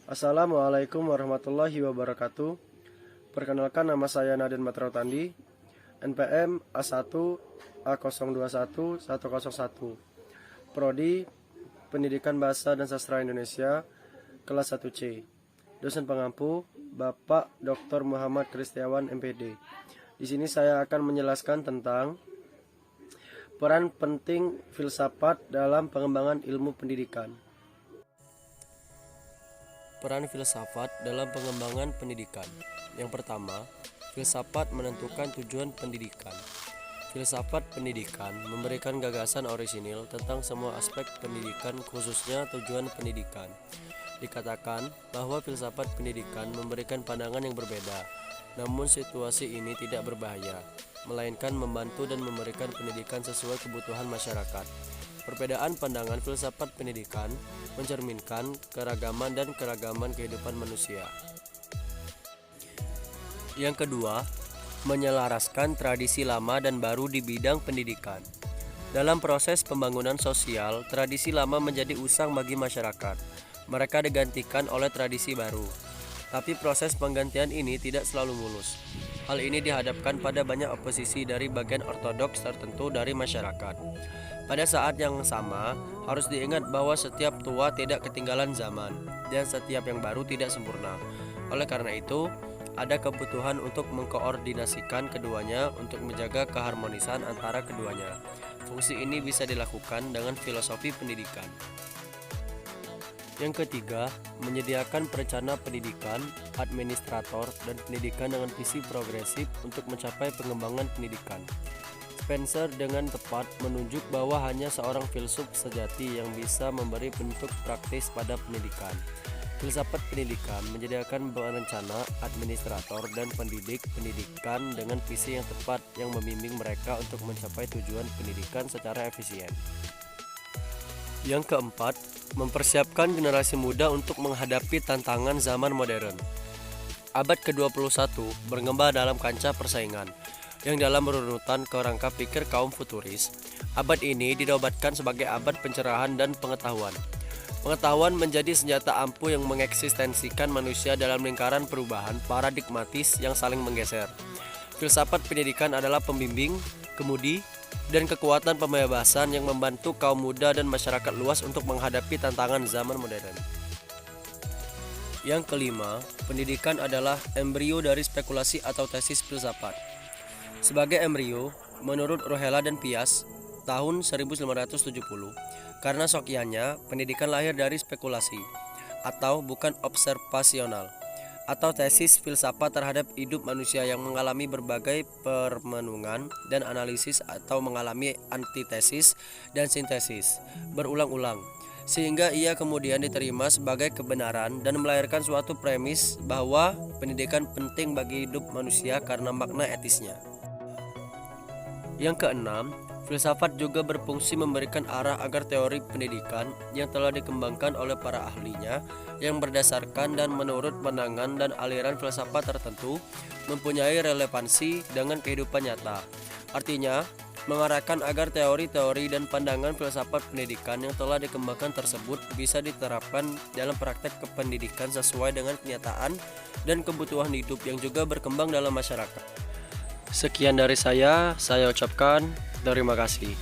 Assalamualaikum warahmatullahi wabarakatuh. Perkenalkan, nama saya Nadin Matrautandi, NPM A1 A021 101, Prodi Pendidikan Bahasa dan Sastra Indonesia, kelas 1C. Dosen pengampu Bapak Dr. Muhammad Kristiawan MPD. Di sini saya akan menjelaskan tentang peran penting filsafat dalam pengembangan ilmu pendidikan. Peran filsafat dalam pengembangan pendidikan. Yang pertama, filsafat menentukan tujuan pendidikan. Filsafat pendidikan memberikan gagasan orisinil tentang semua aspek pendidikan, khususnya tujuan pendidikan. Dikatakan bahwa filsafat pendidikan memberikan pandangan yang berbeda, namun situasi ini tidak berbahaya, melainkan membantu dan memberikan pendidikan sesuai kebutuhan masyarakat. Perbedaan pandangan filsafat pendidikan mencerminkan keragaman dan keragaman kehidupan manusia. Yang kedua, menyelaraskan tradisi lama dan baru di bidang pendidikan. Dalam proses pembangunan sosial, tradisi lama menjadi usang bagi masyarakat. Mereka digantikan oleh tradisi baru. Tapi proses penggantian ini tidak selalu mulus. Hal ini dihadapkan pada banyak oposisi dari bagian ortodoks tertentu dari masyarakat. Pada saat yang sama, harus diingat bahwa setiap tua tidak ketinggalan zaman, dan setiap yang baru tidak sempurna. Oleh karena itu, ada kebutuhan untuk mengkoordinasikan keduanya untuk menjaga keharmonisan antara keduanya. Fungsi ini bisa dilakukan dengan filosofi pendidikan. Yang ketiga, menyediakan perencana pendidikan, administrator, dan pendidikan dengan visi progresif untuk mencapai pengembangan pendidikan. Spencer dengan tepat menunjuk bahwa hanya seorang filsuf sejati yang bisa memberi bentuk praktis pada pendidikan. Filsafat pendidikan menyediakan perencana, administrator, dan pendidik pendidikan dengan visi yang tepat yang membimbing mereka untuk mencapai tujuan pendidikan secara efisien. Yang keempat, mempersiapkan generasi muda untuk menghadapi tantangan zaman modern. Abad ke-21 berkembang dalam kancah persaingan yang dalam berurutan kerangka pikir kaum futuris. Abad ini dinobatkan sebagai abad pencerahan dan pengetahuan. Pengetahuan menjadi senjata ampuh yang mengeksistensikan manusia dalam lingkaran perubahan paradigmatis yang saling menggeser. Filsafat pendidikan adalah pembimbing, kemudi, dan kekuatan pembebasan yang membantu kaum muda dan masyarakat luas untuk menghadapi tantangan zaman modern. Yang kelima, pendidikan adalah embrio dari spekulasi atau tesis filsafat. Sebagai embrio, menurut Rohela dan Pias, tahun 1970, karena Sokianya, pendidikan lahir dari spekulasi, atau bukan observasional, atau tesis filsafat terhadap hidup manusia yang mengalami berbagai permenungan dan analisis atau mengalami antitesis dan sintesis berulang-ulang, sehingga ia kemudian diterima sebagai kebenaran dan melahirkan suatu premis bahwa pendidikan penting bagi hidup manusia karena makna etisnya. Yang keenam, filsafat juga berfungsi memberikan arah agar teori pendidikan yang telah dikembangkan oleh para ahlinya yang berdasarkan dan menurut pandangan dan aliran filsafat tertentu mempunyai relevansi dengan kehidupan nyata. Artinya, mengarahkan agar teori-teori dan pandangan filsafat pendidikan yang telah dikembangkan tersebut bisa diterapkan dalam praktek kependidikan sesuai dengan kenyataan dan kebutuhan hidup yang juga berkembang dalam masyarakat. Sekian dari saya ucapkan terima kasih.